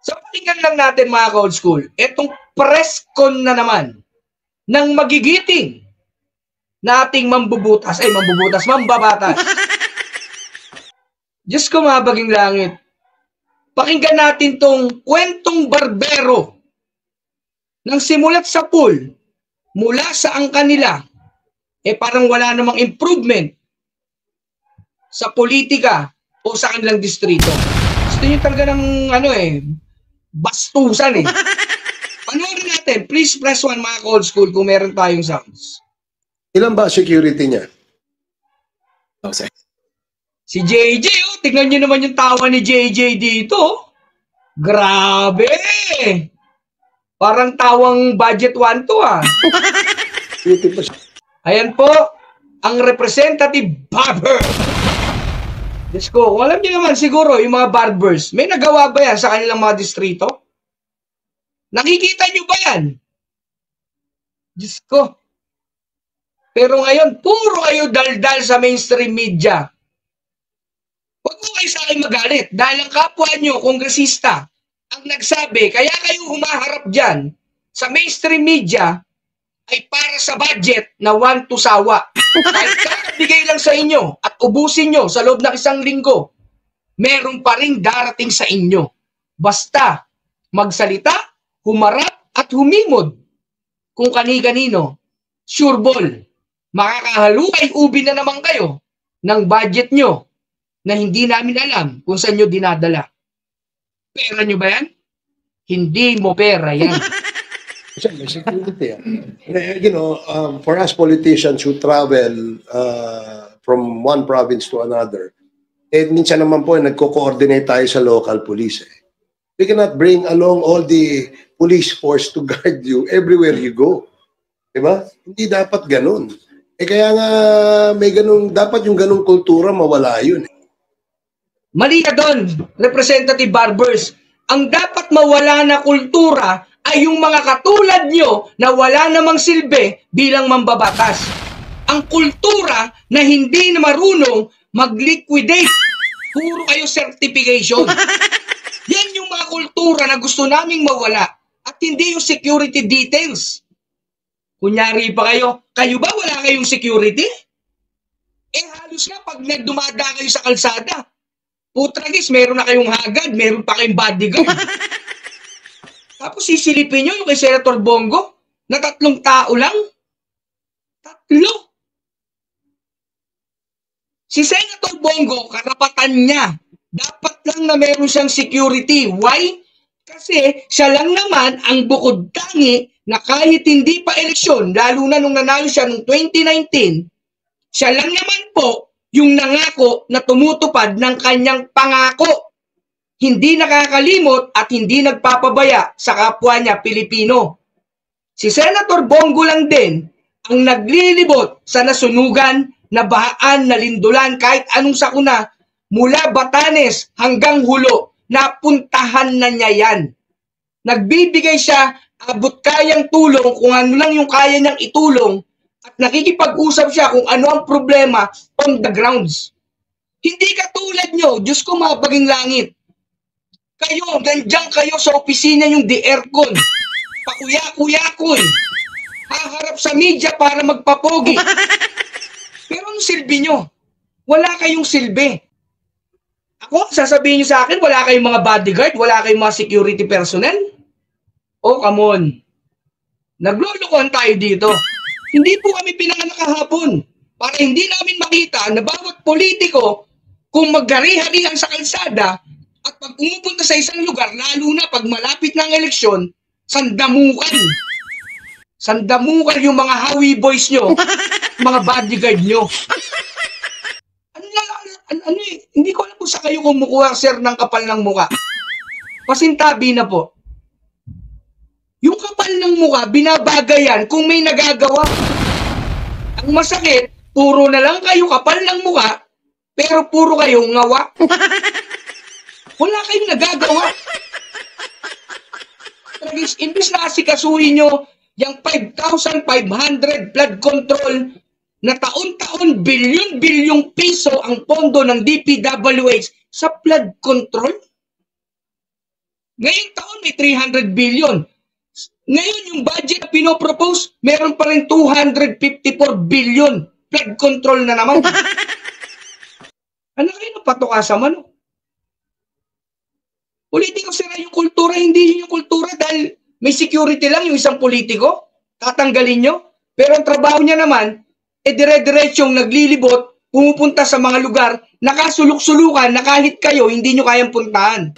Sa pakinggan lang natin mga ka-old school, etong press con na naman ng magigiting nating mambabatas. Diyos ko mga baging langit. Pakinggan natin tong kwentong barbero nang simulat sa pool mula sa angka nila, parang wala namang improvement sa politika o sa kanilang distrito. Gusto nyo talaga ng bastusan eh. Panoorin natin. Please press 1 mga ka-old school kung meron tayong sounds. Ilan ba security niya? Okay. Si JJ, tingnan nyo naman yung tawa ni JJ dito. Grabe! Parang tawang budget 1 to Ayan po, ang representative barber. Diyos ko, kung alam niyo naman siguro yung mga barbers, may nagawa ba yan sa kanilang mga distrito? Nakikita niyo ba yan? Diyos ko. Pero ngayon, puro kayo daldal sa mainstream media. Huwag mo kayo sa akin magalit dahil ang kapwa nyo, kongresista, ang nagsabi, kaya kayo humaharap dyan sa mainstream media ay para sa budget na 1 to sawa. Kahit kakabigay lang sa inyo at ubusin nyo sa loob ng 1 linggo, meron pa rin darating sa inyo. Basta magsalita, humarap at humimod kung kani-kanino. Sure ball, makakahaluay ubi na naman kayo ng budget nyo na hindi namin alam kung saan nyo dinadala. Pera nyo ba yan? Hindi mo pera yan. Security. You know, for us politicians who travel from one province to another, minsan naman po nagko-coordinate tayo sa local police. We cannot bring along all the police force to guard you everywhere you go. Diba? Hindi dapat ganun. Kaya nga may ganun, dapat yung ganung kultura mawala yun. Mali ka doon, Representative Barbers. Ang dapat mawala na kultura ay yung mga katulad nyo na wala namang silbi bilang mambabatas. Ang kultura na hindi na marunong mag-liquidate. Puro kayo certification. Yan yung mga kultura na gusto naming mawala at hindi yung security details. Kunyari pa kayo ba wala kayong security? Halos nga pag nagdumada kayo sa kalsada, putragis, meron na kayong hagad, meron pa kayong bodyguard. Tapos sisilipin nyo yung kay Senator Bongo na 3 tao lang. 3. Si Senator Bongo, karapatan niya. Dapat lang na meron siyang security. Why? Kasi siya lang naman ang bukod tangi na kahit hindi pa eleksyon, lalo na nung nanalo siya noong 2019, siya lang naman po yung nangako na tumutupad ng kanyang pangako. Hindi nakakalimot at hindi nagpapabaya sa kapwa niya Pilipino. Si Senator Bongo lang din ang naglilibot sa nasunugan, nabahaan, nalindulan, kahit anong sakuna, mula Batanes hanggang Hulo, napuntahan na niya yan. Nagbibigay siya, abot kayang tulong kung ano lang yung kaya niyang itulong at nakikipag-usap siya kung ano ang problema on the grounds. Hindi katulad nyo, Diyos ko mabaging langit. Kayo, nandiyan kayo sa opisina yung di aircon. Pakuya-kuyakon. Haharap sa media para magpapogi. Pero anong silbi nyo? Wala kayong silbi. Ako, sasabihin nyo sa akin, wala kayong mga bodyguard, wala kayong mga security personnel? Oh, come on. Naglulukuhan tayo dito. Hindi po kami pinanganak kahapon para hindi namin makita na bawat politiko kung maggari-harihan sa kalsada at pag pumupunta sa isang lugar, lalo na pag malapit ng eleksyon, sandamukan. Sandamukan yung mga Hawi boys nyo, mga bodyguard nyo. Hindi ko alam kung sa kayo kumukuha, sir, ng kapal ng muka. Pasintabi na po. Yung kapal ng muka, binabagayan kung may nagagawa. Ang masakit, puro na lang kayo kapal ng muka, pero puro kayong ngawa. Wala kayong nagagawa. Imbis na asikasuhin nyo yung 5,500 flood control na taon-taon bilyon-bilyong piso ang pondo ng DPWH sa flood control. Ngayong taon 300 billion. Ngayon, yung budget na pinopropose, meron pa rin 254 billion. Flood control na naman. Ano kayo ng patuka sa mano? Politiko sira yung kultura, hindi yun yung kultura dahil may security lang yung isang politiko. Tatanggalin nyo. Pero ang trabaho niya naman, dire-diretsyong naglilibot, pumupunta sa mga lugar, nakasulok-sulukan na kahit kayo, hindi nyo kayang puntahan.